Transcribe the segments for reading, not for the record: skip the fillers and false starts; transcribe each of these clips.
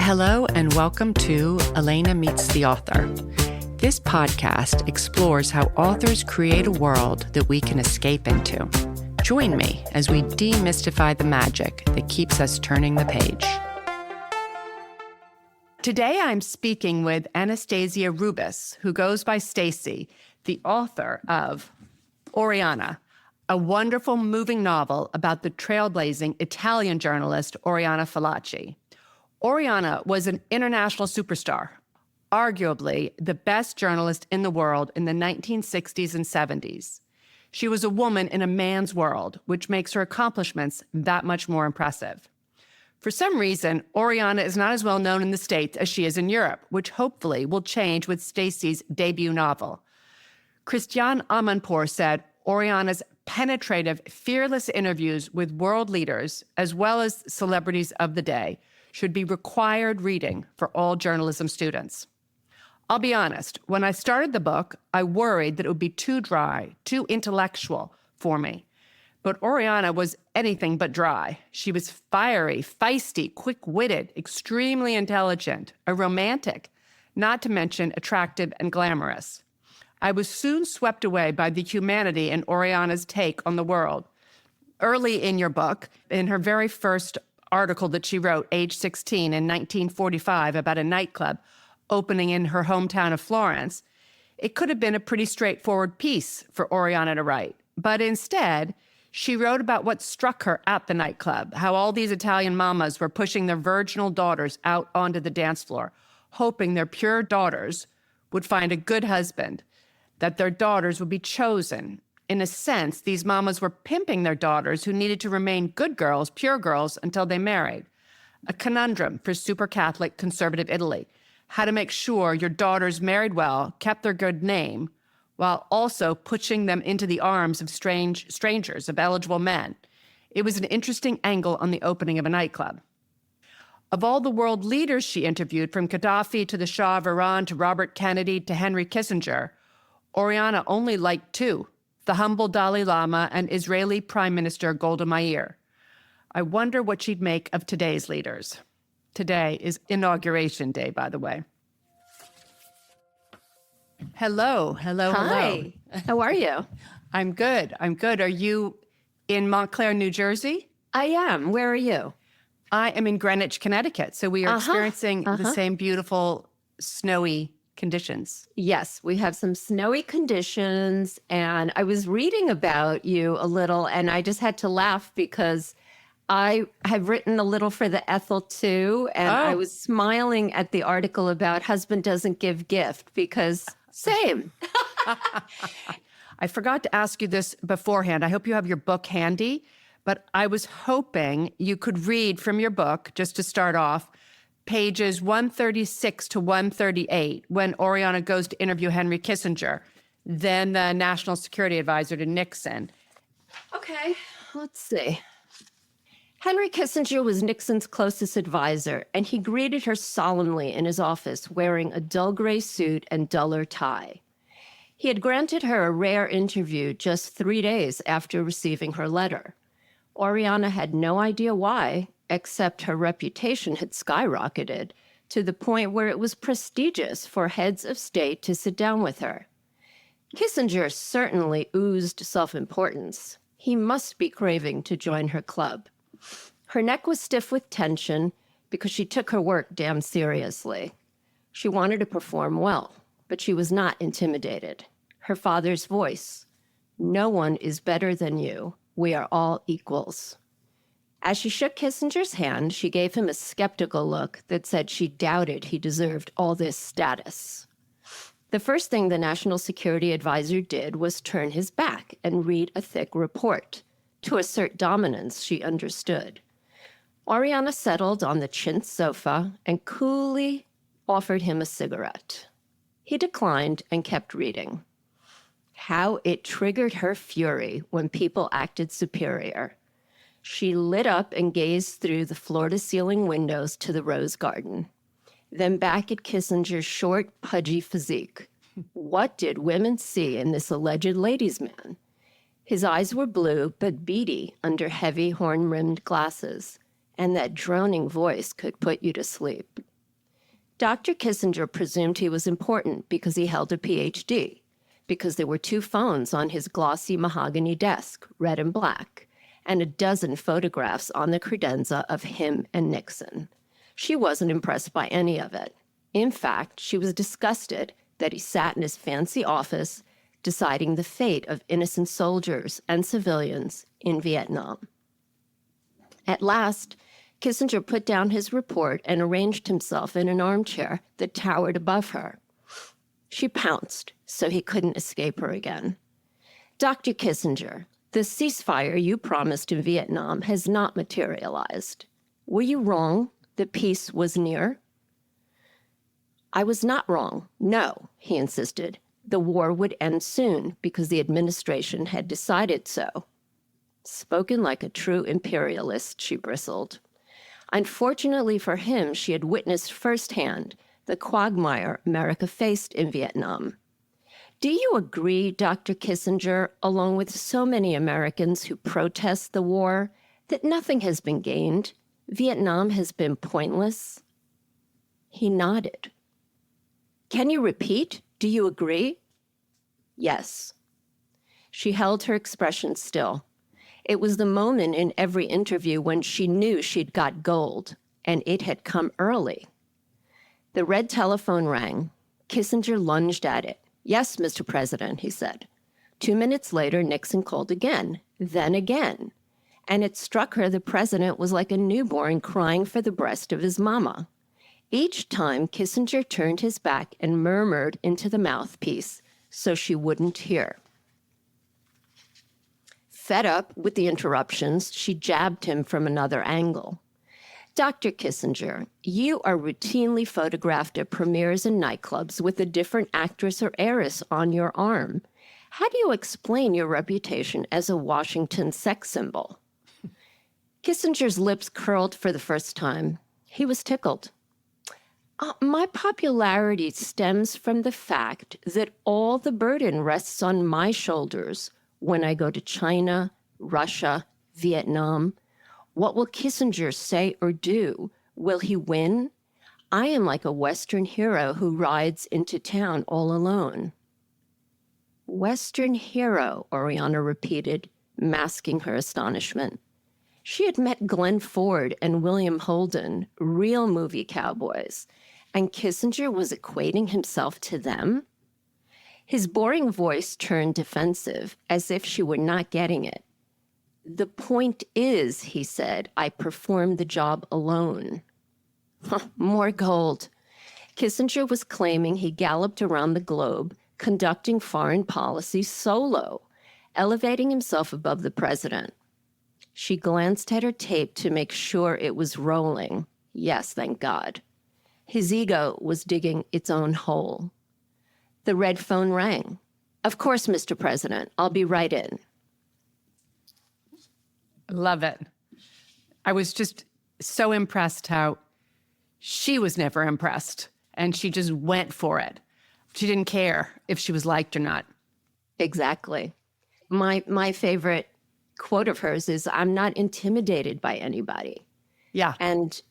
Hello and welcome to Elena Meets the Author. This podcast explores how authors create a world that we can escape into. Join me as we demystify the magic that keeps us turning the page. Today I'm speaking with Anastasia Rubis, who goes by Stacy, the author of Oriana, a wonderful moving novel about the trailblazing Italian journalist Oriana Fallaci. Oriana was an international superstar, arguably the best journalist in the world in the 1960s and 70s. She was a woman in a man's world, which makes her accomplishments that much more impressive. For some reason, Oriana is not as well known in the States as she is in Europe, which hopefully will change with Stacy's debut novel. Christiane Amanpour said Oriana's penetrative, fearless interviews with world leaders, as well as celebrities of the day, should be required reading for all journalism students. I'll be honest, when I started the book, I worried that it would be too dry, too intellectual for me. But Oriana was anything but dry. She was fiery, feisty, quick-witted, extremely intelligent, a romantic, not to mention attractive and glamorous. I was soon swept away by the humanity in Oriana's take on the world. Early in your book, in her very first article that she wrote, age 16, in 1945, about a nightclub opening in her hometown of Florence, it could have been a pretty straightforward piece for Oriana to write. But instead, she wrote about what struck her at the nightclub, how all these Italian mamas were pushing their virginal daughters out onto the dance floor, hoping their pure daughters would find a good husband, that their daughters would be chosen. In a sense, these mamas were pimping their daughters who needed to remain good girls, pure girls, until they married. A conundrum for super Catholic conservative Italy. How to make sure your daughters married well, kept their good name, while also pushing them into the arms of strangers, of eligible men. It was an interesting angle on the opening of a nightclub. Of all the world leaders she interviewed, from Gaddafi to the Shah of Iran to Robert Kennedy to Henry Kissinger, Oriana only liked two: the humble Dalai Lama and Israeli Prime Minister Golda Meir. I wonder what she'd make of today's leaders. Today is Inauguration Day, by the way. Hello. Hi. How are you? I'm good. Are you in Montclair, New Jersey? I am. Where are you? I am in Greenwich, Connecticut. So we are experiencing the same beautiful snowy conditions. Yes, we have some snowy conditions, and I was reading about you a little, and I just had to laugh because I have written a little for the Ethel too, and I was smiling at the article about husband doesn't give gift because same. I forgot to ask you this beforehand. I hope you have your book handy, but I was hoping you could read from your book, just to start off, pages 136 to 138, when Oriana goes to interview Henry Kissinger, then the national security advisor to Nixon. Okay, let's see. Henry Kissinger was Nixon's closest advisor, and he greeted her solemnly in his office wearing a dull gray suit and duller tie. He had granted her a rare interview just 3 days after receiving her letter. Oriana had no idea why, except her reputation had skyrocketed to the point where it was prestigious for heads of state to sit down with her. Kissinger certainly oozed self-importance. He must be craving to join her club. Her neck was stiff with tension because she took her work damn seriously. She wanted to perform well, but she was not intimidated. Her father's voice, "No one is better than you. We are all equals." As she shook Kissinger's hand, she gave him a skeptical look that said she doubted he deserved all this status. The first thing the national security advisor did was turn his back and read a thick report. To assert dominance, she understood. Oriana settled on the chintz sofa and coolly offered him a cigarette. He declined and kept reading. How it triggered her fury when people acted superior. She lit up and gazed through the floor-to-ceiling windows to the rose garden, then back at Kissinger's short, pudgy physique. What did women see in this alleged ladies' man? His eyes were blue but beady under heavy horn-rimmed glasses, and that droning voice could put you to sleep. Dr. Kissinger presumed he was important because he held a PhD, because there were 2 phones on his glossy mahogany desk, red and black, and a dozen photographs on the credenza of him and Nixon. She wasn't impressed by any of it. In fact, she was disgusted that he sat in his fancy office deciding the fate of innocent soldiers and civilians in Vietnam. At last, Kissinger put down his report and arranged himself in an armchair that towered above her. She pounced, so he couldn't escape her again. Dr. Kissinger, the ceasefire you promised in Vietnam has not materialized. Were you wrong that peace was near? I was not wrong. No, he insisted. The war would end soon because the administration had decided so. Spoken like a true imperialist, she bristled. Unfortunately for him, she had witnessed firsthand the quagmire America faced in Vietnam. Do you agree, Dr. Kissinger, along with so many Americans who protest the war, that nothing has been gained? Vietnam has been pointless? He nodded. Can you repeat? Do you agree? Yes. She held her expression still. It was the moment in every interview when she knew she'd got gold, and it had come early. The red telephone rang. Kissinger lunged at it. Yes, Mr. President, he said. 2 minutes later, Nixon called again, then again. And it struck her the president was like a newborn crying for the breast of his mama. Each time, Kissinger turned his back and murmured into the mouthpiece so she wouldn't hear. Fed up with the interruptions, she jabbed him from another angle. Dr. Kissinger, you are routinely photographed at premieres and nightclubs with a different actress or heiress on your arm. How do you explain your reputation as a Washington sex symbol? Kissinger's lips curled for the first time. He was tickled. My popularity stems from the fact that all the burden rests on my shoulders when I go to China, Russia, Vietnam. What will Kissinger say or do? Will he win? I am like a Western hero who rides into town all alone. Western hero, Oriana repeated, masking her astonishment. She had met Glenn Ford and William Holden, real movie cowboys, and Kissinger was equating himself to them? His boring voice turned defensive, as if she were not getting it. The point is, he said, I performed the job alone. More gold. Kissinger was claiming he galloped around the globe, conducting foreign policy solo, elevating himself above the president. She glanced at her tape to make sure it was rolling. Yes, thank God. His ego was digging its own hole. The red phone rang. Of course, Mr. President, I'll be right in. Love it. I was just so impressed how she was never impressed and she just went for it. She didn't care if she was liked or not. Exactly. My favorite quote of hers is, I'm not intimidated by anybody. Yeah. And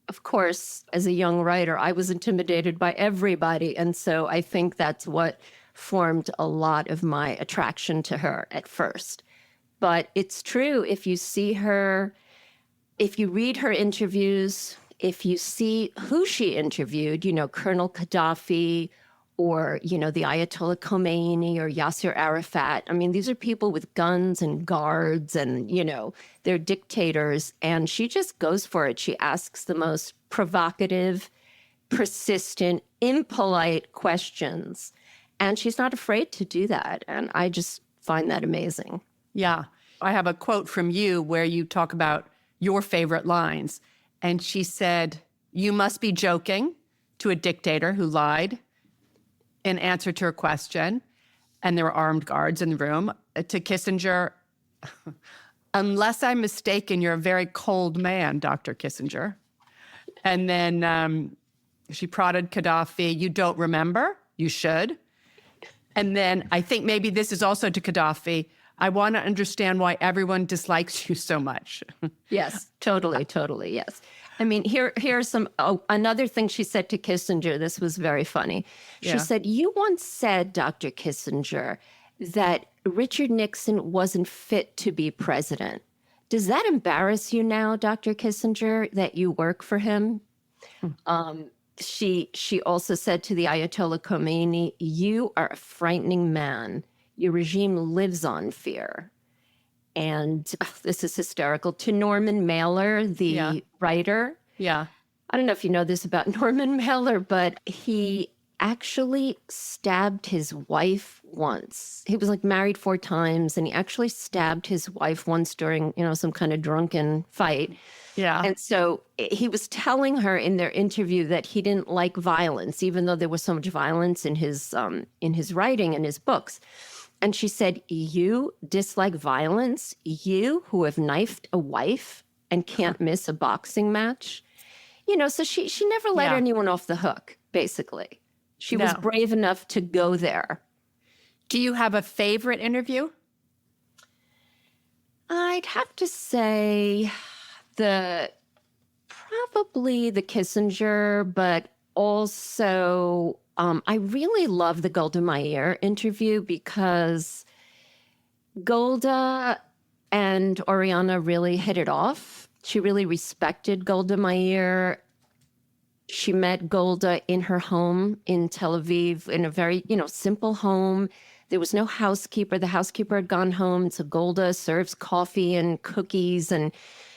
of course, as a young writer, I was intimidated by everybody. And so I think that's what formed a lot of my attraction to her at first. But it's true, if you see her, if you read her interviews, if you see who she interviewed, Colonel Gaddafi or, the Ayatollah Khomeini or Yasser Arafat. I mean, these are people with guns and guards and, they're dictators. And she just goes for it. She asks the most provocative, persistent, impolite questions. And she's not afraid to do that. And I just find that amazing. Yeah. I have a quote from you where you talk about your favorite lines. And she said, you must be joking to a dictator who lied in answer to her question. And there were armed guards in the room. To Kissinger, unless I'm mistaken, you're a very cold man, Dr. Kissinger. And then she prodded Gaddafi, you don't remember? You should. And then I think maybe this is also to Gaddafi. I want to understand why everyone dislikes you so much. Yes, totally, yes. I mean, here's another thing she said to Kissinger. This was very funny. She Yeah. said, "You once said, Dr. Kissinger, that Richard Nixon wasn't fit to be president. Does that embarrass you now, Dr. Kissinger, that you work for him?" She also said to the Ayatollah Khomeini, "You are a frightening man. Your regime lives on fear." And this is hysterical. To Norman Mailer, the writer. Yeah. I don't know if you know this about Norman Mailer, but he actually stabbed his wife once. He was like married 4 times, and he actually stabbed his wife once during, some kind of drunken fight. Yeah. And so he was telling her in their interview that he didn't like violence, even though there was so much violence in his writing and his books. And she said, "You dislike violence? You who have knifed a wife and can't miss a boxing match?" So she never let anyone off the hook, basically. She was brave enough to go there. Do you have a favorite interview? I'd have to say probably the Kissinger, but also I really love the Golda Meir interview because Golda and Oriana really hit it off. She really respected Golda Meir. She met Golda in her home in Tel Aviv in a very, simple home. There was no housekeeper. The housekeeper had gone home. So Golda serves coffee and cookies and,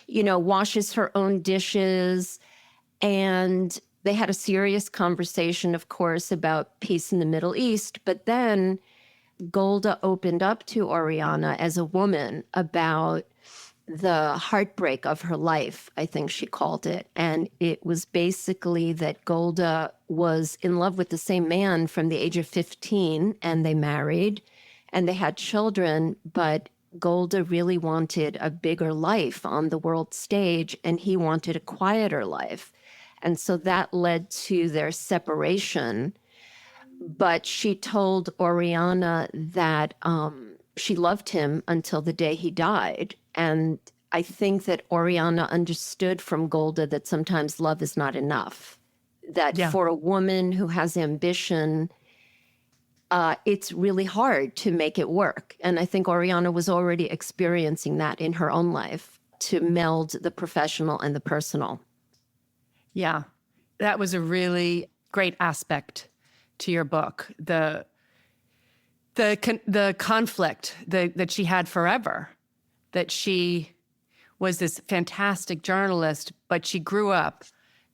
washes her own dishes. And they had a serious conversation, of course, about peace in the Middle East. But then Golda opened up to Oriana as a woman about the heartbreak of her life, I think she called it. And it was basically that Golda was in love with the same man from the age of 15, and they married and they had children, but Golda really wanted a bigger life on the world stage, and he wanted a quieter life. And so that led to their separation. But she told Oriana that she loved him until the day he died. And I think that Oriana understood from Golda that sometimes love is not enough. That for a woman who has ambition, it's really hard to make it work. And I think Oriana was already experiencing that in her own life, to meld the professional and the personal. Yeah, that was a really great aspect to your book. The conflict that she had forever, that she was this fantastic journalist, but she grew up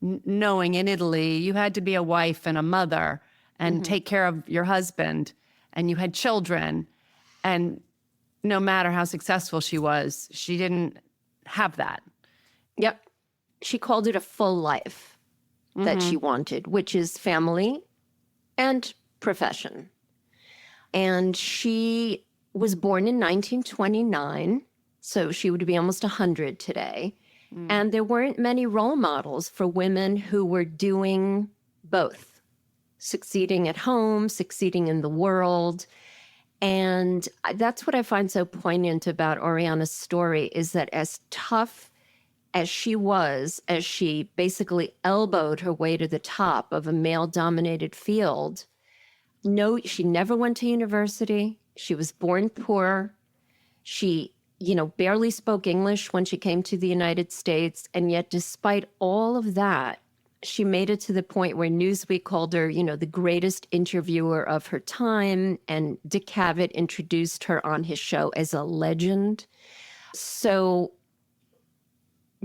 knowing in Italy you had to be a wife and a mother and take care of your husband, and you had children. And no matter how successful she was, she didn't have that. Yep. She called it a full life that she wanted, which is family and profession. And she was born in 1929, so she would be almost 100 today. And there weren't many role models for women who were doing both, succeeding at home, succeeding in the world. And that's what I find so poignant about Oriana's story, is that as tough as she was, as she basically elbowed her way to the top of a male-dominated field, no, she never went to university. She was born poor. She, barely spoke English when she came to the United States. And yet, despite all of that, she made it to the point where Newsweek called her, the greatest interviewer of her time. And Dick Cavett introduced her on his show as a legend. So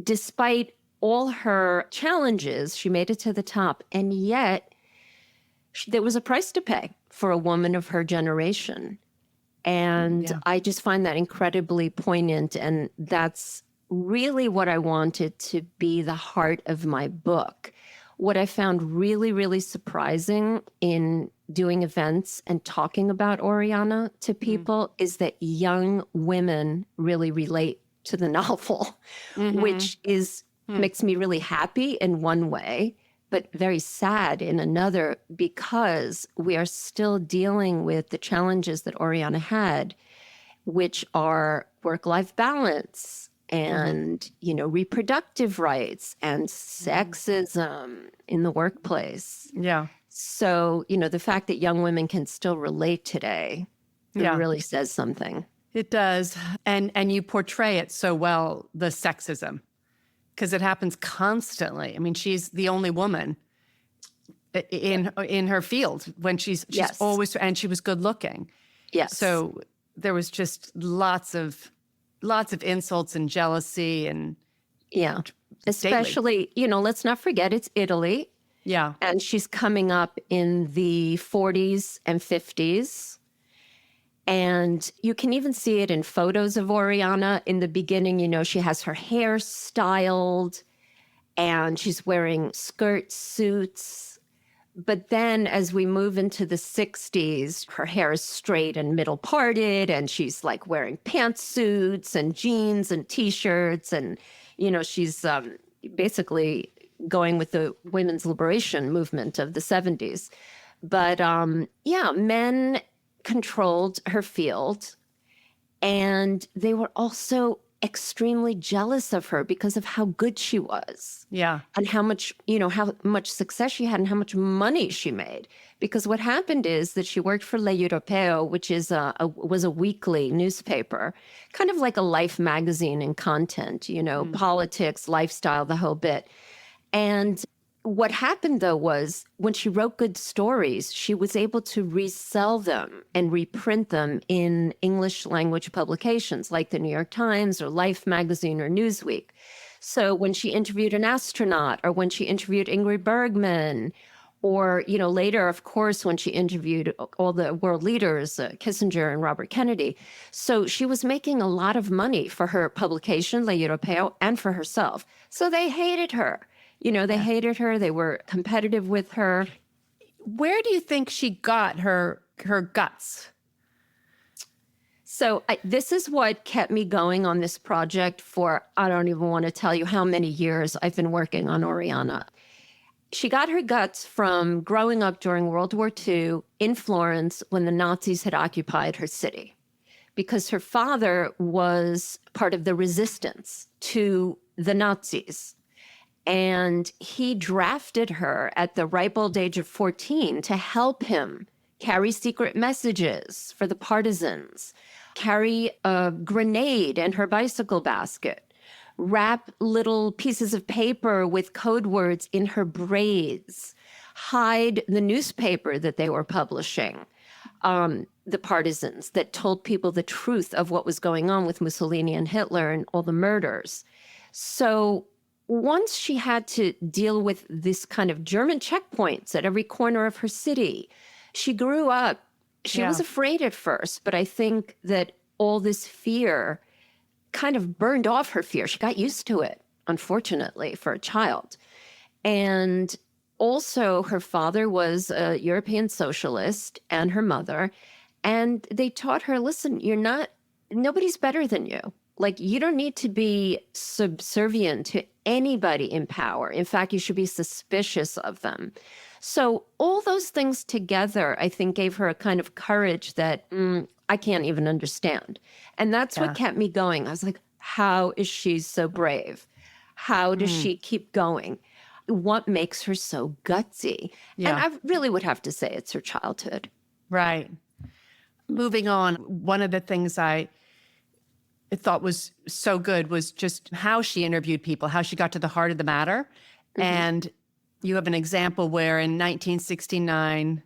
despite all her challenges, she made it to the top. And yet there was a price to pay for a woman of her generation. And I just find that incredibly poignant. And that's really what I wanted to be the heart of my book. What I found really, really surprising in doing events and talking about Oriana to people is that young women really relate to the novel, which makes me really happy in one way, but very sad in another, because we are still dealing with the challenges that Oriana had which are work-life balance and, reproductive rights and sexism in the workplace. Yeah. So, the fact that young women can still relate today, it really says something. It does. And you portray it so well, the sexism, because it happens constantly. I mean, she's the only woman in her field when she's always, and she was good looking. Yes. So there was just lots of insults and jealousy and especially, let's not forget it's Italy. Yeah. And she's coming up in the 40s and 50s. And you can even see it in photos of Oriana. In the beginning, she has her hair styled and she's wearing skirt suits. But then as we move into the 60s, her hair is straight and middle parted, and she's like wearing pantsuits and jeans and T-shirts. And, she's basically going with the women's liberation movement of the 70s. But men controlled her field, and they were also extremely jealous of her because of how good she was. Yeah. And how much success she had and how much money she made. Because what happened is that she worked for L'Europeo, which was a weekly newspaper, kind of like a Life magazine in content, politics, lifestyle, the whole bit. And what happened, though, was when she wrote good stories, she was able to resell them and reprint them in English language publications like the New York Times or Life magazine or Newsweek. So when she interviewed an astronaut or when she interviewed Ingrid Bergman or, later, of course, when she interviewed all the world leaders, Kissinger and Robert Kennedy. So she was making a lot of money for her publication, L'Europeo, and for herself. So they hated her. They hated her. They were competitive with her. Where do you think she got her guts? So this is what kept me going on this project for, I don't even want to tell you how many years I've been working on Oriana. She got her guts from growing up during World War II in Florence when the Nazis had occupied her city, because her father was part of the resistance to the Nazis. And he drafted her at the ripe old age of 14 to help him carry secret messages for the partisans, carry a grenade in her bicycle basket, wrap little pieces of paper with code words in her braids, hide the newspaper that they were publishing, the partisans that told people the truth of what was going on with Mussolini and Hitler and all the murders. So once she had to deal with this kind of German checkpoints at every corner of her city, she grew up. She was afraid at first, but I think that all this fear kind of burned off her fear. She got used to it, unfortunately, for a child. And also her father was a European socialist and her mother. And they taught her, listen, nobody's better than you. Like, you don't need to be subservient to anybody in power. In fact, you should be suspicious of them. So all those things together, I think, gave her a kind of courage that I can't even understand. And that's what kept me going. I was like, how is she so brave? How does she keep going? What makes her so gutsy? Yeah. And I really would have to say it's her childhood. Right. Moving on, one of the things I thought was so good was just how she interviewed people, how she got to the heart of the matter. Mm-hmm. And you have an example where in 1969,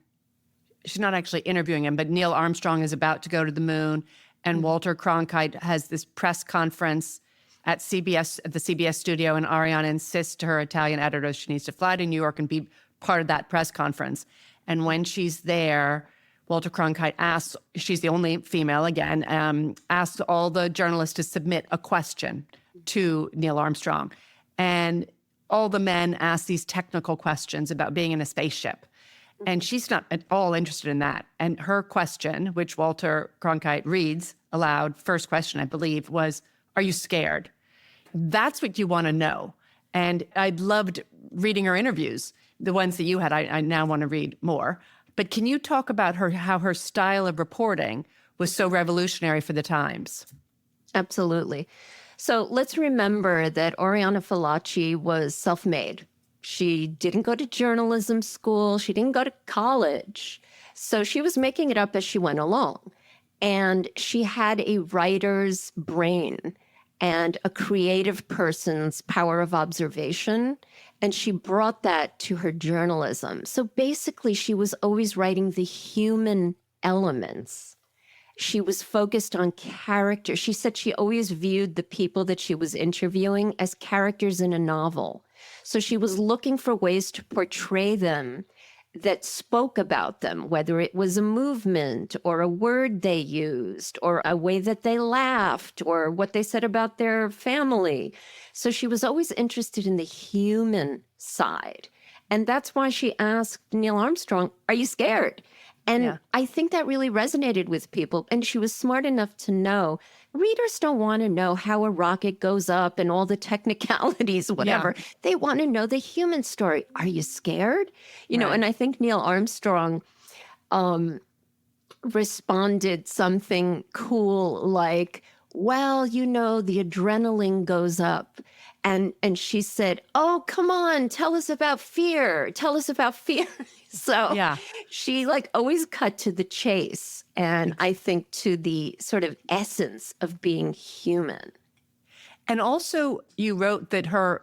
she's not actually interviewing him, but Neil Armstrong is about to go to the moon, and Walter Cronkite has this press conference at the CBS studio, and Ariana insists to her Italian editor she needs to fly to New York and be part of that press conference. And when she's there, Walter Cronkite asks, she's the only female again, asks all the journalists to submit a question to Neil Armstrong. And all the men ask these technical questions about being in a spaceship. And she's not at all interested in that. And her question, which Walter Cronkite reads aloud, first question, I believe, was, are you scared? That's what you want to know. And I loved reading her interviews, the ones that you had. I now want to read more. But can you talk about how her style of reporting was so revolutionary for the times. Absolutely. So let's remember that Oriana Fallaci was self-made. She didn't go to journalism school. She didn't go to college. So she was making it up as she went along. And she had a writer's brain and a creative person's power of observation. And she brought that to her journalism. So basically, she was always writing the human elements. She was focused on character. She said she always viewed the people that she was interviewing as characters in a novel. So she was looking for ways to portray them that spoke about them, whether it was a movement or a word they used or a way that they laughed or what they said about their family. So she was always interested in the human side. And that's why she asked Neil Armstrong, "Are you scared?" And I think that really resonated with people. And she was smart enough to know readers don't want to know how a rocket goes up and all the technicalities, whatever. Yeah. They want to know the human story. Are you scared? You know, and I think Neil Armstrong responded something cool like, well, you know, the adrenaline goes up. And she said, "Oh, come on, tell us about fear. Tell us about fear." So she like always cut to the chase. And I think to the sort of essence of being human. And also you wrote that her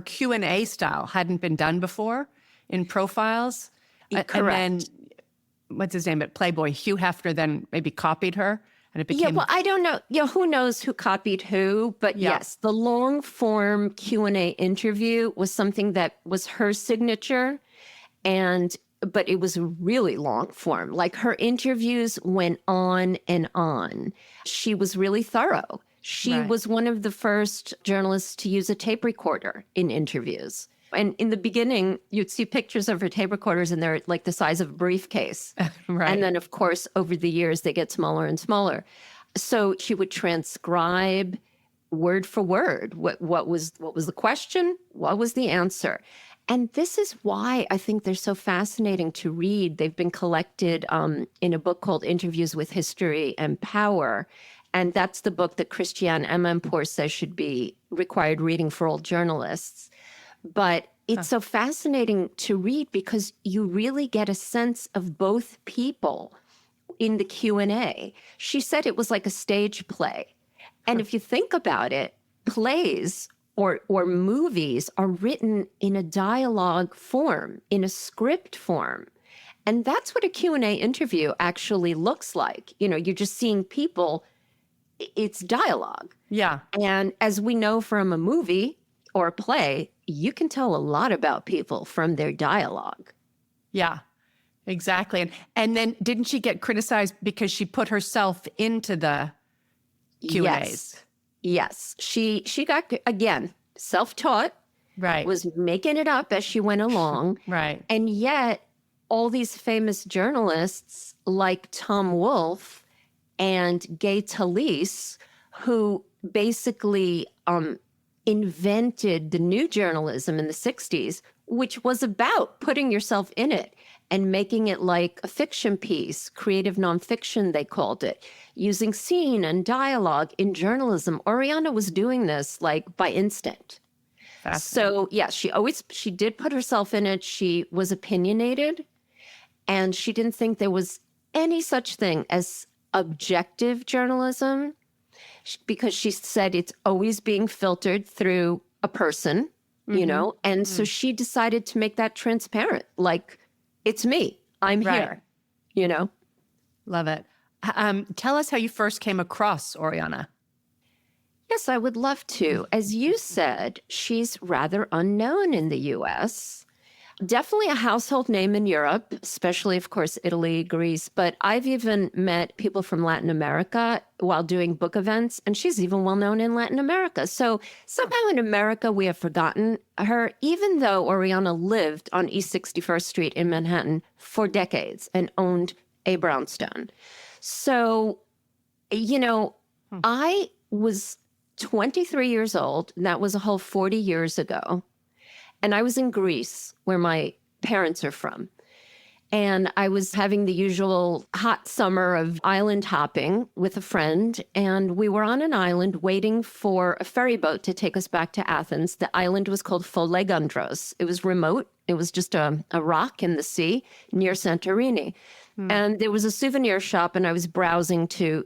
Q&A style hadn't been done before in profiles. Correct. And then, what's his name at Playboy? Hugh Hefner then maybe copied her. And it became... Yeah, well, I don't know. Yeah, who knows who copied who? But yes, the long form Q&A interview was something that was her signature, but it was really long form. Like her interviews went on and on. She was really thorough. She was one of the first journalists to use a tape recorder in interviews. And in the beginning, you'd see pictures of her tape recorders and they're like the size of a briefcase. And then, of course, over the years, they get smaller and smaller. So she would transcribe word for word. What was the question? What was the answer? And this is why I think they're so fascinating to read. They've been collected in a book called Interviews with History and Power. And that's the book that Christiane Amanpour says should be required reading for all journalists. But it's so fascinating to read because you really get a sense of both people in the Q&A. She said it was like a stage play. And if you think about it, plays or movies are written in a dialogue form, in a script form. And that's what a Q&A interview actually looks like. You know, you're just seeing people, it's dialogue. Yeah. And as we know from a movie or a play, you can tell a lot about people from their dialogue. Yeah, exactly. And then didn't she get criticized because she put herself into the Q&As? Yes. She got, again, self-taught, was making it up as she went along. And yet all these famous journalists like Tom Wolfe and Gay Talese, who basically invented the new journalism in the 60s, which was about putting yourself in it and making it like a fiction piece, creative nonfiction, they called it, using scene and dialogue in journalism. Oriana was doing this like by instinct. So yeah, she did put herself in it. She was opinionated and she didn't think there was any such thing as objective journalism, because she said it's always being filtered through a person, you know? And so she decided to make that transparent. Like, it's me. I'm here, you know? Love it. Tell us how you first came across Oriana. Yes, I would love to. As you said, she's rather unknown in the U.S., definitely a household name in Europe, especially, of course, Italy, Greece. But I've even met people from Latin America while doing book events, and she's even well known in Latin America. So somehow in America, we have forgotten her, even though Oriana lived on East 61st Street in Manhattan for decades and owned a brownstone. So, you know, I was 23 years old, and that was a whole 40 years ago. And I was in Greece, where my parents are from. And I was having the usual hot summer of island hopping with a friend. And we were on an island waiting for a ferry boat to take us back to Athens. The island was called Folegandros. It was remote. It was just a rock in the sea near Santorini. And there was a souvenir shop, and I was browsing to,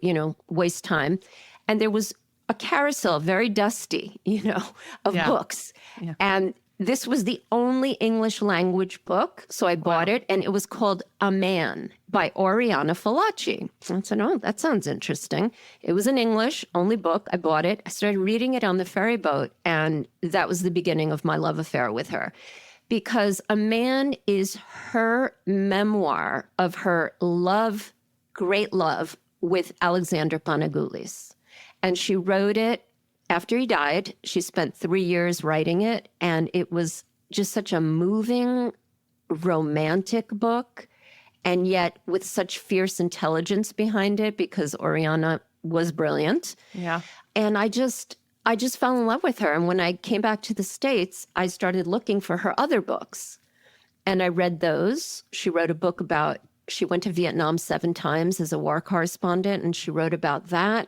waste time. And there was a carousel, very dusty, of books. Yeah. And this was the only English language book. So I bought it, and it was called A Man by Oriana Fallaci. I said, oh, that sounds interesting. It was an English only book. I bought it. I started reading it on the ferry boat, and that was the beginning of my love affair with her. Because A Man is her memoir of her love, great love, with Alexander Panagoulis. And she wrote it after he died. She spent 3 years writing it, and it was just such a moving, romantic book, and yet with such fierce intelligence behind it, because Oriana was brilliant. Yeah. And I just fell in love with her. And when I came back to the States, I started looking for her other books. And I read those. She wrote a book about, she went to Vietnam 7 times as a war correspondent, and she wrote about that.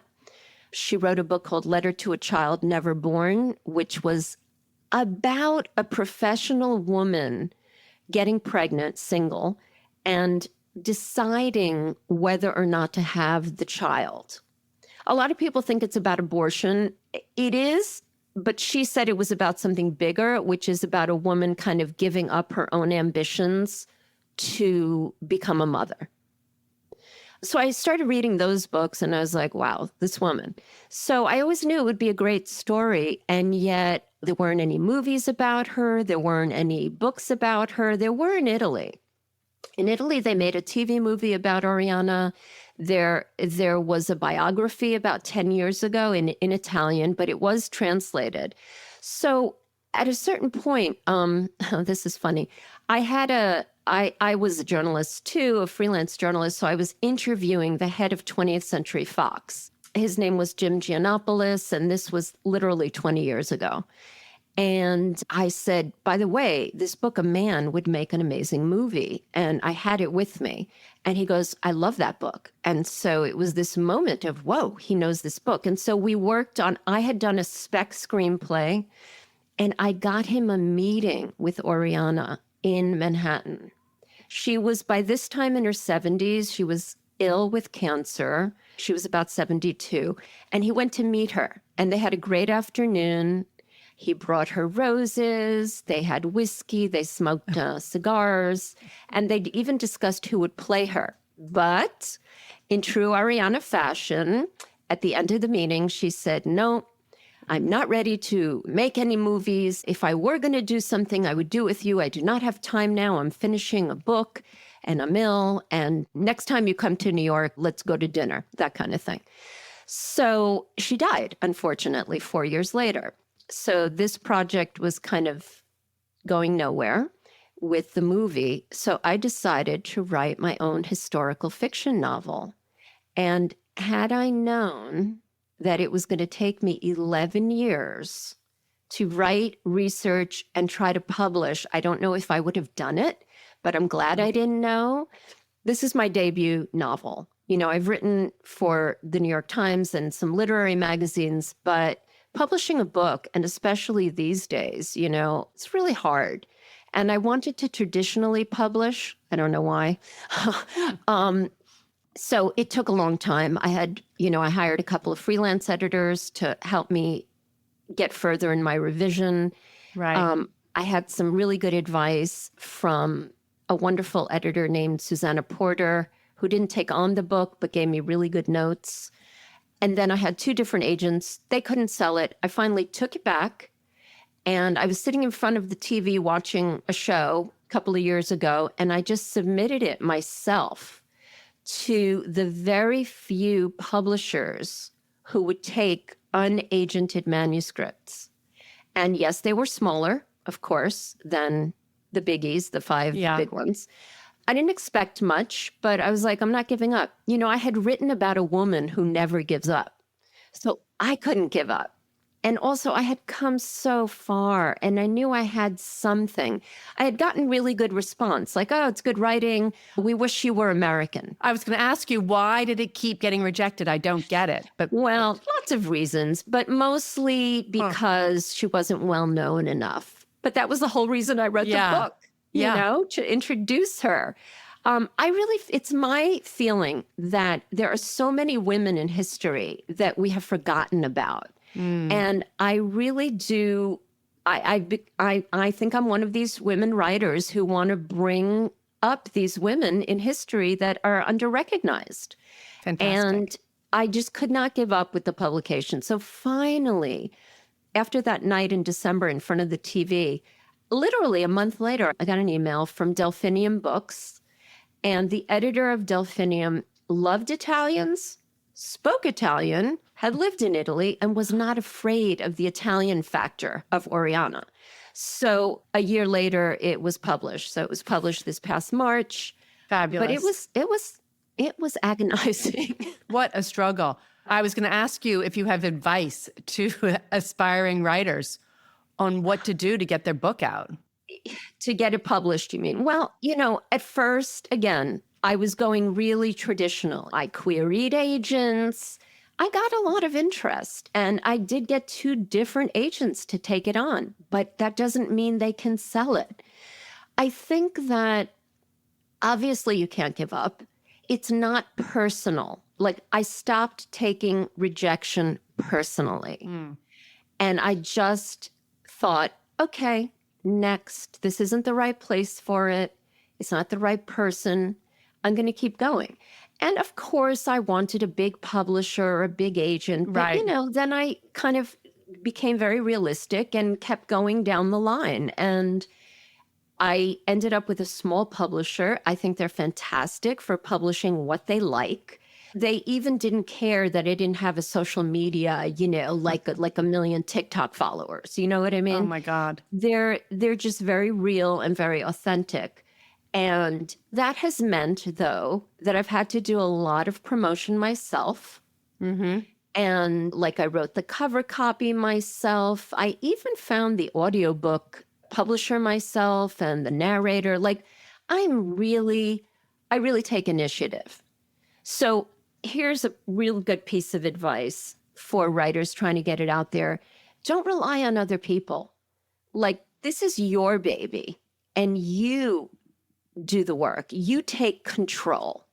She wrote a book called Letter to a Child Never Born, which was about a professional woman getting pregnant, single, and deciding whether or not to have the child. A lot of people think it's about abortion. It is, but she said it was about something bigger, which is about a woman kind of giving up her own ambitions to become a mother. So I started reading those books, and I was like, wow, this woman. So I always knew it would be a great story, and yet there weren't any movies about her. There weren't any books about her. There were in Italy. In Italy, they made a TV movie about Oriana. There was a biography about 10 years ago in Italian, but it was translated. So at a certain point, this is funny. I was a journalist too, a freelance journalist. So I was interviewing the head of 20th Century Fox. His name was Jim Giannopoulos, and this was literally 20 years ago. And I said, by the way, this book, A Man, would make an amazing movie. And I had it with me. And he goes, I love that book. And so it was this moment of, whoa, he knows this book. And so we worked on, I had done a spec screenplay, and I got him a meeting with Oriana in Manhattan. She was, by this time in her 70s, she was ill with cancer. She was about 72. And he went to meet her. And they had a great afternoon. He brought her roses, they had whiskey, they smoked cigars, and they even discussed who would play her. But in true Oriana fashion, at the end of the meeting, she said, no, I'm not ready to make any movies. If I were going to do something, I would do it with you. I do not have time now. I'm finishing a book and a mill, and next time you come to New York, let's go to dinner, that kind of thing. So she died, unfortunately, 4 years later. So this project was kind of going nowhere with the movie. So I decided to write my own historical fiction novel. And had I known that it was going to take me 11 years to write, research, and try to publish, I don't know if I would have done it, but I'm glad I didn't know. This is my debut novel. I've written for the New York Times and some literary magazines, but publishing a book, and especially these days, it's really hard. And I wanted to traditionally publish. I don't know why. So it took a long time. I hired a couple of freelance editors to help me get further in my revision. Right. I had some really good advice from a wonderful editor named Susanna Porter, who didn't take on the book, but gave me really good notes. And then I had 2 different agents. They couldn't sell it. I finally took it back. And I was sitting in front of the TV watching a show a couple of years ago, and I just submitted it myself to the very few publishers who would take unagented manuscripts. And yes, they were smaller, of course, than the biggies, the 5 big ones. I didn't expect much, but I was like, I'm not giving up. I had written about a woman who never gives up. So I couldn't give up. And also, I had come so far and I knew I had something. I had gotten really good response, like, oh, it's good writing. We wish you were American. I was going to ask you, why did it keep getting rejected? I don't get it. But Well, lots of reasons, but mostly because she wasn't well known enough. But that was the whole reason I wrote the book, to introduce her. It's my feeling that there are so many women in history that we have forgotten about. And I really do, I think I'm one of these women writers who want to bring up these women in history that are under-recognized. Fantastic. And I just could not give up with the publication. So finally, after that night in December in front of the TV, literally a month later, I got an email from Delphinium Books. And the editor of Delphinium loved Italians, spoke Italian, had lived in Italy, and was not afraid of the Italian factor of Oriana. So a year later, it was published. So it was published this past March. Fabulous. But it was agonizing. What a struggle. I was going to ask you if you have advice to aspiring writers on what to do to get their book out. To get it published, you mean? Well, at first, again, I was going really traditional. I queried agents. I got a lot of interest, and I did get 2 different agents to take it on, but that doesn't mean they can sell it. I think that obviously you can't give up. It's not personal. Like, I stopped taking rejection personally. And I just thought, okay, next, this isn't the right place for it. It's not the right person. I'm going to keep going. And of course, I wanted a big publisher or a big agent. But, Right. Then I kind of became very realistic and kept going down the line. And I ended up with a small publisher. I think they're fantastic for publishing what they like. They even didn't care that I didn't have a social media, like a million TikTok followers. You know what I mean? Oh my God. They're just very real and very authentic. And that has meant, though, that I've had to do a lot of promotion myself. And like I wrote the cover copy myself. I even found the audiobook publisher myself and the narrator. Like, I really take initiative. So here's a real good piece of advice for writers trying to get it out there. Don't rely on other people. Like, this is your baby, and you do the work. You take control.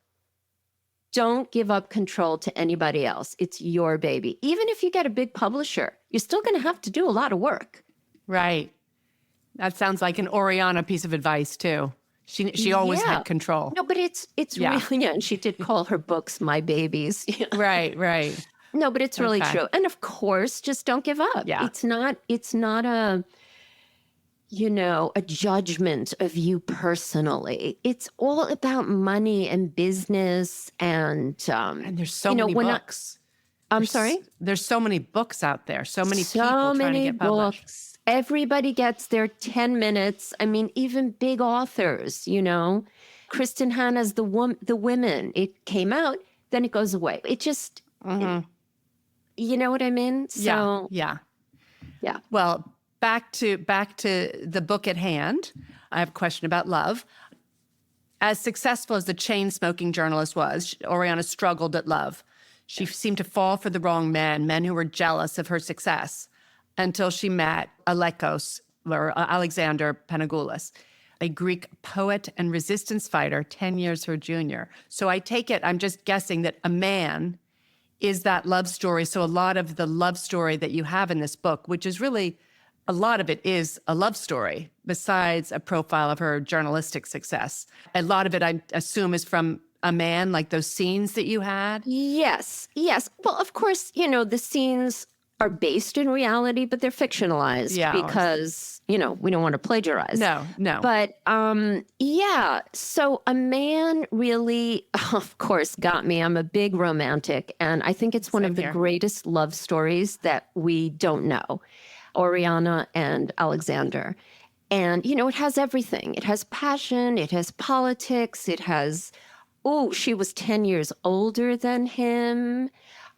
Don't give up control to anybody else. It's your baby. Even if you get a big publisher, you're still going to have to do a lot of work. Right. That sounds like an Oriana piece of advice too. She always had control. No, but it's really, and she did call her books my babies. Right, right. No, but it's really true. And of course, just don't give up. Yeah. It's not a judgment of you personally. It's all about money and business and there's so many books. I'm sorry? There's so many books out there. So many people So trying to many get published. books. Everybody gets their 10 minutes. I mean, even big authors, Kristen Hanna's The Women. It came out, then it goes away. It just, you know what I mean? So, Yeah. Yeah. Well, back to the book at hand. I have a question about love. As successful as the chain-smoking journalist was, Oriana struggled at love. She seemed to fall for the wrong men who were jealous of her success, until she met Alexander Panagoulis, a Greek poet and resistance fighter, 10 years her junior. So I take it, I'm just guessing that a man is that love story. So a lot of the love story that you have in this book, which is really, a lot of it is a love story, besides a profile of her journalistic success. A lot of it, I assume, is from a man, like those scenes that you had? Yes. Well, of course, the scenes are based in reality, but they're fictionalized because, we don't want to plagiarize. No. But so a man really, of course, got me. I'm a big romantic, and I think it's one of the greatest love stories that we don't know, Oriana and Alexander. And, it has everything. It has passion, it has politics, it has, she was 10 years older than him.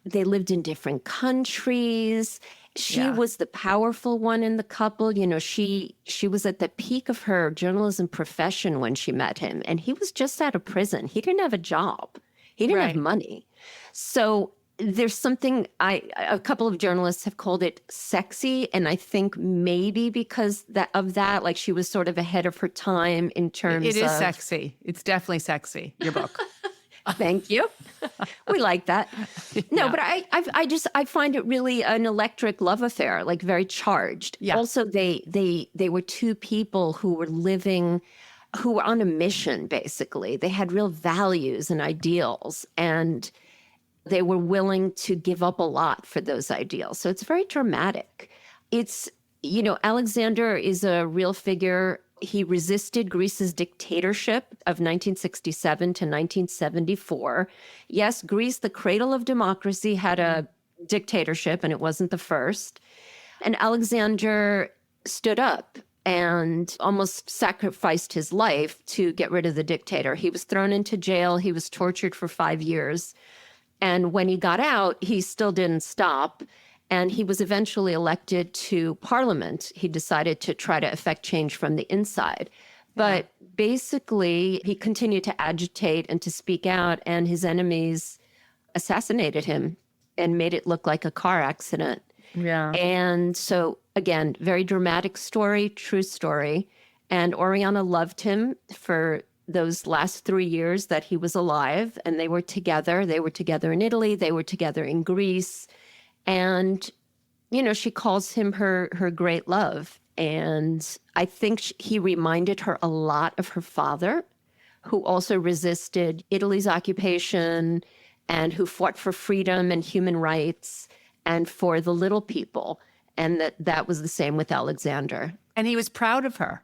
They lived in different countries. She Yeah. was the powerful one in the couple. She was at the peak of her journalism profession when she met him, and he was just out of prison. He didn't have a job. He didn't have Right. money. So there's something a couple of journalists have called it sexy, and I think maybe because of that, like she was sort of ahead of her time in terms It is of sexy. It's definitely sexy, your book. Thank you. We like that. No, Yeah. but I find it really an electric love affair, like very charged. Yeah. Also, they were two people who were on a mission, basically. They had real values and ideals, and they were willing to give up a lot for those ideals. So it's very dramatic. Alexander is a real figure. He resisted Greece's dictatorship of 1967 to 1974. Yes, Greece, the cradle of democracy, had a dictatorship, and it wasn't the first. And Alexander stood up and almost sacrificed his life to get rid of the dictator. He was thrown into jail. He was tortured for 5 years. And when he got out, he still didn't stop. And he was eventually elected to parliament. He decided to try to effect change from the inside. But basically, he continued to agitate and to speak out, and his enemies assassinated him and made it look like a car accident. Yeah. And so, again, very dramatic story, true story. And Oriana loved him for those last 3 years that he was alive, and they were together. They were together in Italy. They were together in Greece. And, she calls him her great love. And I think he reminded her a lot of her father, who also resisted Italy's occupation and who fought for freedom and human rights and for the little people. And that was the same with Alexander. And he was proud of her.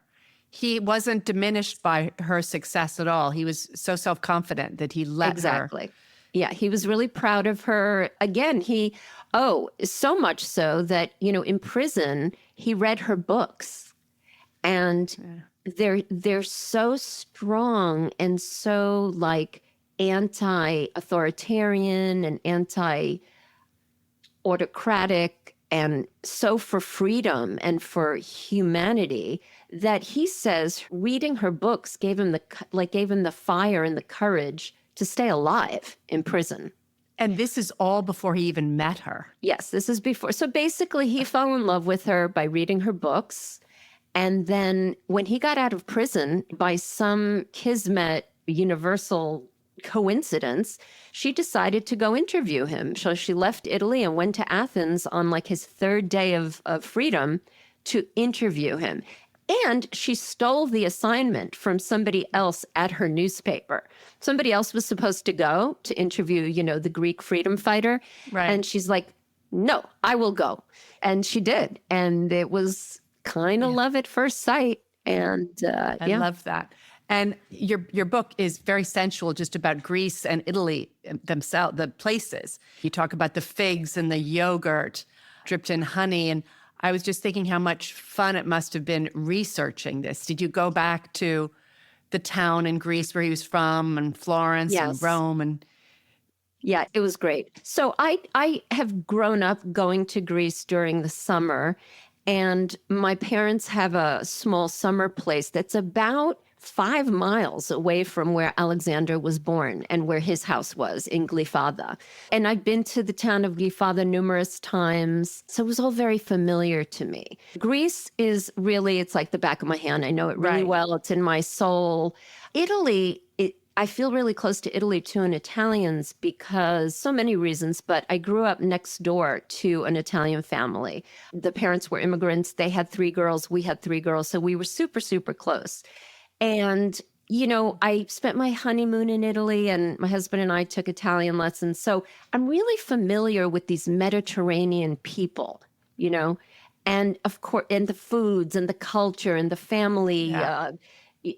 He wasn't diminished by her success at all. He was so self-confident that he let her. Exactly. Yeah, he was really proud of her. Again, so much so that, in prison, he read her books. And they're so strong and so like anti-authoritarian and anti-autocratic and so for freedom and for humanity that he says reading her books gave him the fire and the courage to stay alive in prison. And this is all before he even met her. Yes, this is before. So basically, he fell in love with her by reading her books. And then when he got out of prison, by some kismet universal coincidence, she decided to go interview him. So she left Italy and went to Athens on like his third day of freedom to interview him. And she stole the assignment from somebody else at her newspaper. Somebody else was supposed to go to interview, the Greek freedom fighter. Right. And she's like, no, I will go. And she did. And it was kind of love at first sight. And I love that. And your book is very sensual, just about Greece and Italy themselves, the places. You talk about the figs and the yogurt dripped in honey. And I was just thinking how much fun it must have been researching this. Did you go back to the town in Greece where he was from and Florence and Rome? And yeah, it was great. So I have grown up going to Greece during the summer, and my parents have a small summer place that's about 5 miles away from where Alexander was born and where his house was in Glyfada. And I've been to the town of Glyfada numerous times, so it was all very familiar to me. Greece is really, it's like the back of my hand. I know it really well. It's in my soul. Italy, I feel really close to Italy too and Italians because so many reasons, but I grew up next door to an Italian family. The parents were immigrants. They had 3 girls. We had 3 girls. So we were super, super close. And, I spent my honeymoon in Italy and my husband and I took Italian lessons. So I'm really familiar with these Mediterranean people, and of course, and the foods and the culture and the family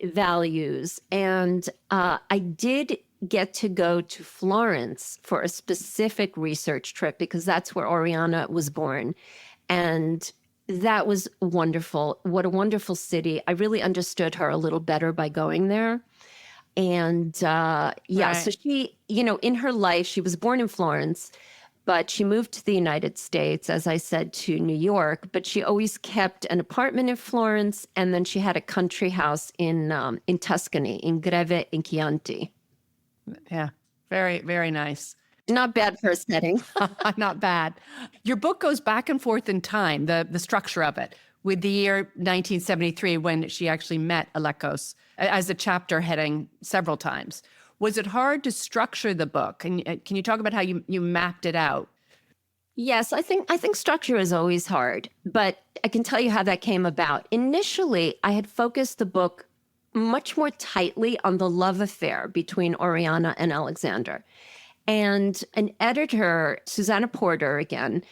values. And I did get to go to Florence for a specific research trip because that's where Oriana was born. And that was wonderful. What a wonderful city. I really understood her a little better by going there. And so she, in her life, she was born in Florence, but she moved to the United States, as I said, to New York, but she always kept an apartment in Florence, and then she had a country house in Tuscany, in Greve in Chianti. Yeah. Very, very nice. Not bad for a setting. Not bad. Your book goes back and forth in time, the structure of it, with the year 1973 when she actually met Alekos as a chapter heading several times. Was it hard to structure the book? And can you talk about how you mapped it out? Yes, I think structure is always hard, but I can tell you how that came about. Initially, I had focused the book much more tightly on the love affair between Oriana and Alexander. And an editor, Susanna Porter, again,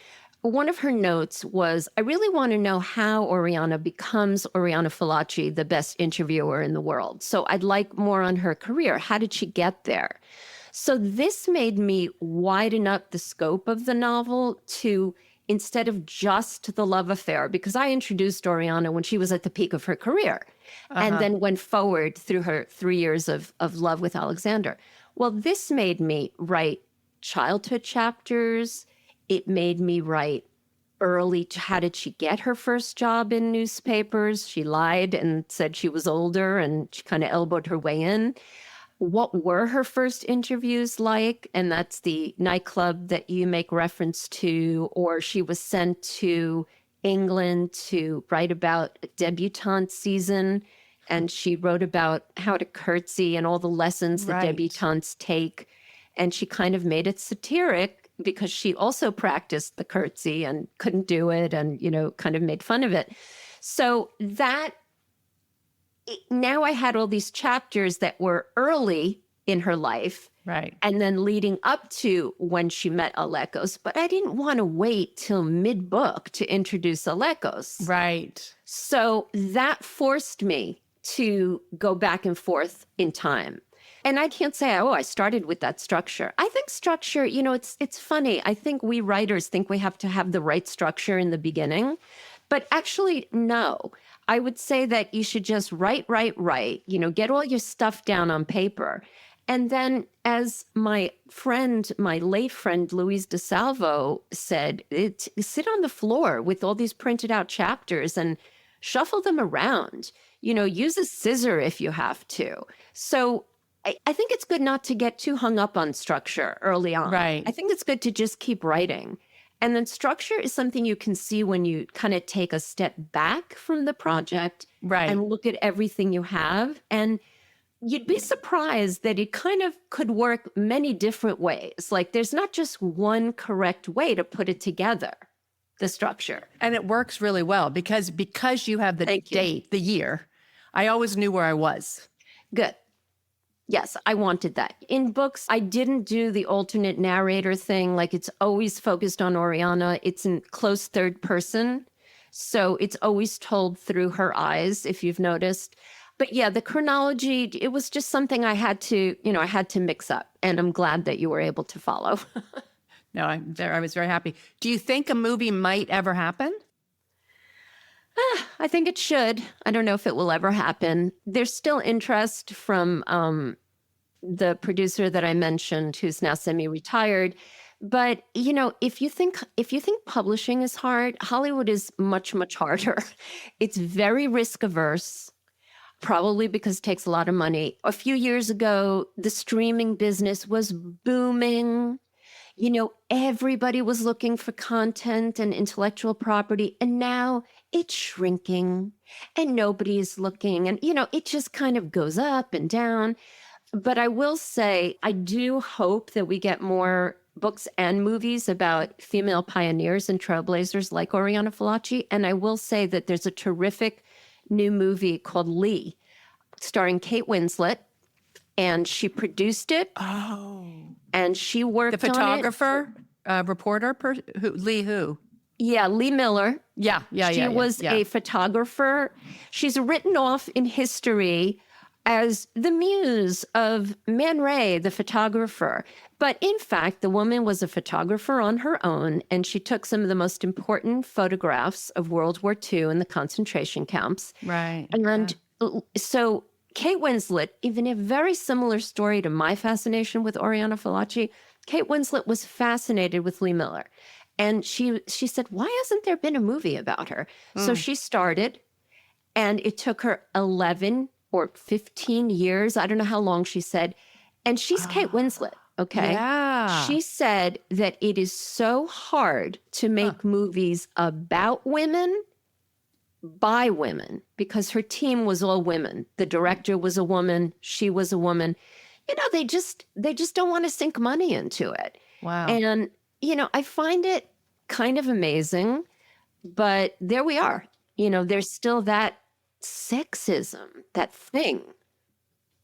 one of her notes was, I really want to know how Oriana becomes Oriana Fallaci, the best interviewer in the world. So I'd like more on her career. How did she get there? So this made me widen up the scope of the novel to, instead of just the love affair, because I introduced Oriana when she was at the peak of her career and then went forward through her 3 years of love with Alexander. Well, this made me write childhood chapters. It made me write early, how did she get her first job in newspapers? She lied and said she was older and she kind of elbowed her way in. What were her first interviews like? And that's the nightclub that you make reference to, or she was sent to England to write about a debutante season. And she wrote about how to curtsy and all the lessons that debutantes take. And she kind of made it satiric because she also practiced the curtsy and couldn't do it and, kind of made fun of it. So now I had all these chapters that were early in her life. Right. And then leading up to when she met Alekos, but I didn't want to wait till mid-book to introduce Alekos. Right. So that forced me to go back and forth in time. And I can't say, I started with that structure. I think structure, it's funny. I think we writers think we have to have the right structure in the beginning. But actually, no. I would say that you should just write, get all your stuff down on paper. And then as my late friend, Louise DeSalvo said, sit on the floor with all these printed out chapters and shuffle them around. Use a scissor if you have to. So I think it's good not to get too hung up on structure early on. Right. I think it's good to just keep writing. And then structure is something you can see when you kind of take a step back from the project and look at everything you have. And you'd be surprised that it kind of could work many different ways. Like there's not just one correct way to put it together, the structure. And it works really well because you have the date, the year. I always knew where I was. Good. Yes, I wanted that. In books, I didn't do the alternate narrator thing. Like it's always focused on Oriana. It's in close third person. So it's always told through her eyes, if you've noticed. But yeah, the chronology, it was just something I had to mix up. And I'm glad that you were able to follow. No, I was very happy. Do you think a movie might ever happen? I think it should. I don't know if it will ever happen. There's still interest from the producer that I mentioned, who's now semi-retired. But if you think publishing is hard, Hollywood is much, much harder. It's very risk averse, probably because it takes a lot of money. A few years ago, the streaming business was booming. Everybody was looking for content and intellectual property, and now it's shrinking and nobody is looking. And, it just kind of goes up and down. But I will say, I do hope that we get more books and movies about female pioneers and trailblazers like Oriana Fallaci. And I will say that there's a terrific new movie called Lee, starring Kate Winslet. And she produced it. Oh. And she worked on it. The photographer, reporter, Lee who? Yeah, Lee Miller. Yeah. She was a photographer. She's written off in history as the muse of Man Ray, the photographer. But in fact, the woman was a photographer on her own, and she took some of the most important photographs of World War II in the concentration camps. Right. And so Kate Winslet, even a very similar story to my fascination with Oriana Fallaci, Kate Winslet was fascinated with Lee Miller. And she said, why hasn't there been a movie about her? So she started, and it took her 11 or 15 years. I don't know how long she said. And she's Kate Winslet, okay? Yeah. She said that it is so hard to make movies about women by women because her team was all women. The director was a woman. She was a woman. They just don't want to sink money into it. Wow. And, I find it kind of amazing, but there we are. There's still that sexism, that thing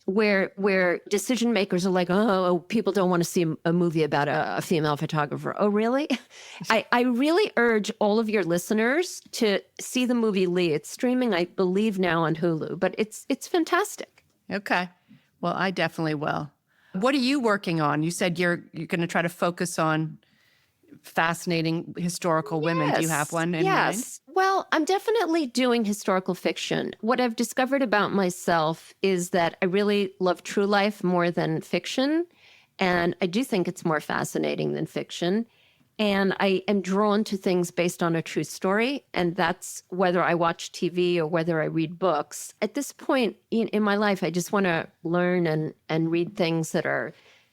where decision makers are like, oh, people don't want to see a movie about a female photographer. Oh, really? I really urge all of your listeners to see the movie Lee. It's streaming, I believe, now on Hulu, but it's fantastic. Okay. Well, I definitely will. What are you working on? You said you're going to try to focus on fascinating historical women. Do you have one in mind? Well, I'm definitely doing historical fiction. What I've discovered about myself is that I really love true life more than fiction. And I do think it's more fascinating than fiction. And I am drawn to things based on a true story. And that's whether I watch TV or whether I read books. At this point in my life, I just want to learn and read things that are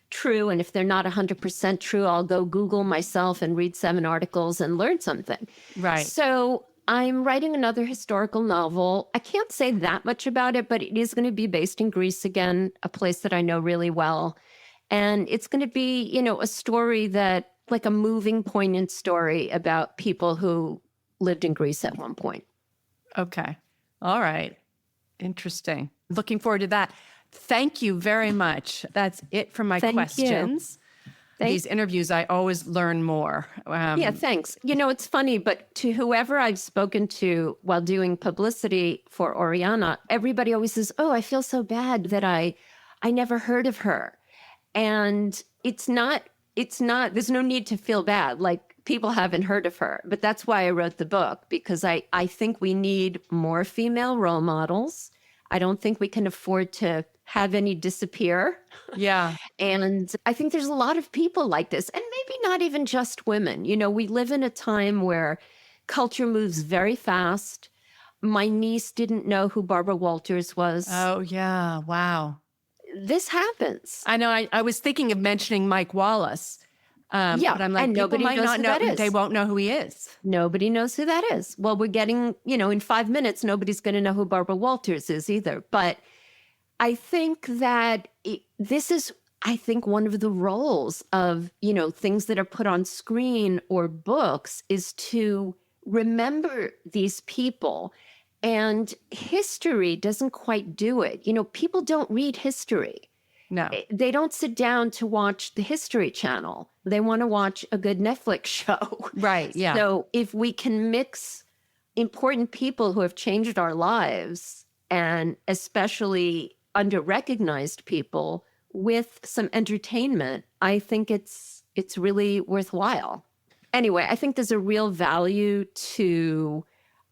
true. And if they're not 100% true, I'll go Google myself and read 7 articles and learn something. Right. So I'm writing another historical novel. I can't say that much about it, but it is going to be based in Greece again, a place that I know really well. And it's going to be, a story that, like a moving, poignant story about people who lived in Greece at one point. Okay. All right. Interesting. Looking forward to that. Thank you very much. That's it for my questions. These interviews, I always learn more. Yeah, thanks. It's funny, but to whoever I've spoken to while doing publicity for Oriana, everybody always says, oh, I feel so bad that I never heard of her. And it's not, there's no need to feel bad. Like, people haven't heard of her. But that's why I wrote the book, because I think we need more female role models. I don't think we can afford to have any disappear. Yeah. And I think there's a lot of people like this, and maybe not even just women. We live in a time where culture moves very fast. My niece didn't know who Barbara Walters was. Oh, yeah. Wow. This happens. I know. I was thinking of mentioning Mike Wallace. But I'm like, and nobody people might knows not who know. that is. They won't know who he is. Nobody knows who that is. Well, we're getting, in 5 minutes, nobody's going to know who Barbara Walters is either. But I think that this is, one of the roles of, things that are put on screen or books is to remember these people. And history doesn't quite do it. People don't read history. No. They don't sit down to watch the History Channel. They want to watch a good Netflix show. Right, yeah. So if we can mix important people who have changed our lives, and especially under-recognized people, with some entertainment, I think it's really worthwhile. Anyway, I think there's a real value to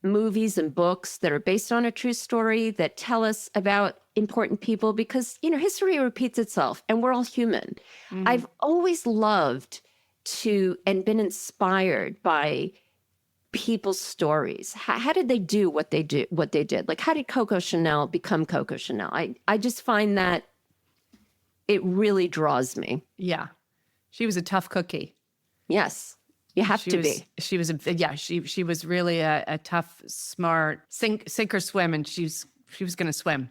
movies and books that are based on a true story that tell us about important people, because, history repeats itself and we're all human. Mm-hmm. I've always loved and been inspired by people's stories. How did they do what they did? Like, how did Coco Chanel become Coco Chanel? I just find that it really draws me. Yeah. She was a tough cookie. Yes. You have to be. She was really a tough, smart, sink or swim, and she was going to swim,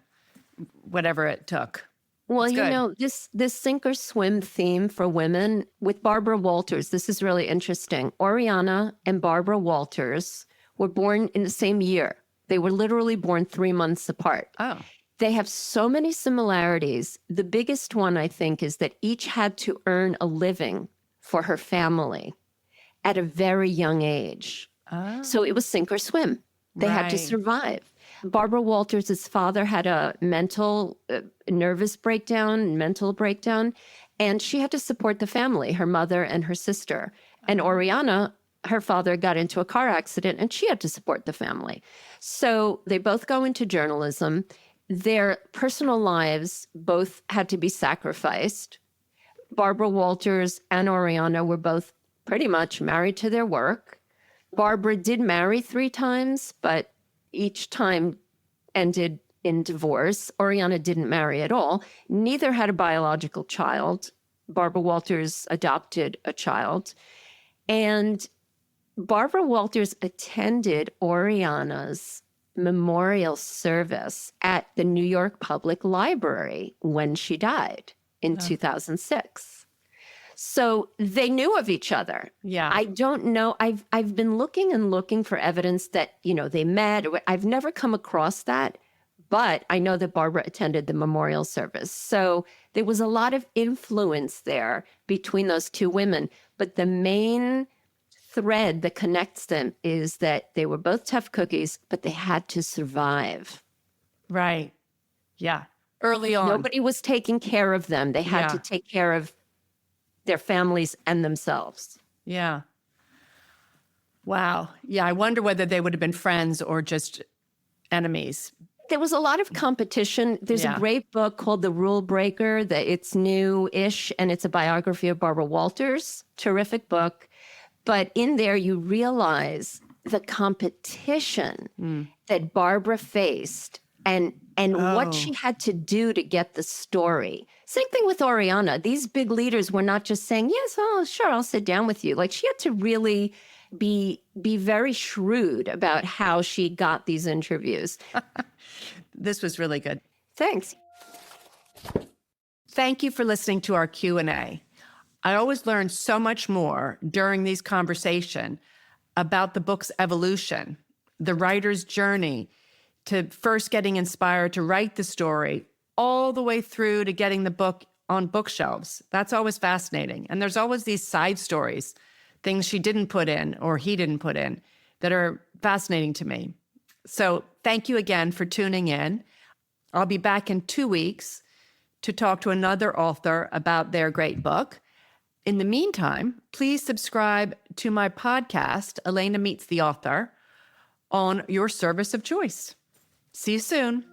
whatever it took. Well, this sink or swim theme for women with Barbara Walters, this is really interesting. Oriana and Barbara Walters were born in the same year. They were literally born 3 months apart. Oh. They have so many similarities. The biggest one, I think, is that each had to earn a living for her family at a very young age. Oh. So it was sink or swim. They had to survive. Barbara Walters' father had a mental breakdown, and she had to support the family, her mother and her sister. And Oriana, her father got into a car accident, and she had to support the family. So they both go into journalism. Their personal lives both had to be sacrificed. Barbara Walters and Oriana were both pretty much married to their work. Barbara did marry 3 times, but each time ended in divorce. Oriana didn't marry at all. Neither had a biological child. Barbara Walters adopted a child. And Barbara Walters attended Oriana's memorial service at the New York Public Library when she died in 2006. So they knew of each other. Yeah. I don't know. I've been looking and looking for evidence that, they met. I've never come across that, but I know that Barbara attended the memorial service. So there was a lot of influence there between those 2 women. But the main thread that connects them is that they were both tough cookies, but they had to survive. Right. Yeah. Early on. Nobody was taking care of them. They had to take care of their families and themselves. Yeah. Wow. Yeah. I wonder whether they would have been friends or just enemies. There was a lot of competition. There's a great book called The Rule Breaker that it's new-ish, and it's a biography of Barbara Walters. Terrific book. But in there, you realize the competition that Barbara faced and what she had to do to get the story. Same thing with Oriana. These big leaders were not just saying, yes, oh, sure, I'll sit down with you. Like, she had to really be very shrewd about how she got these interviews. This was really good. Thanks. Thank you for listening to our Q&A. I always learn so much more during these conversations about the book's evolution, the writer's journey to first getting inspired to write the story, all the way through to getting the book on bookshelves. That's always fascinating. And there's always these side stories, things she didn't put in or he didn't put in, that are fascinating to me. So thank you again for tuning in. I'll be back in 2 weeks to talk to another author about their great book. In the meantime, please subscribe to my podcast, Elena Meets the Author, on your service of choice. See you soon.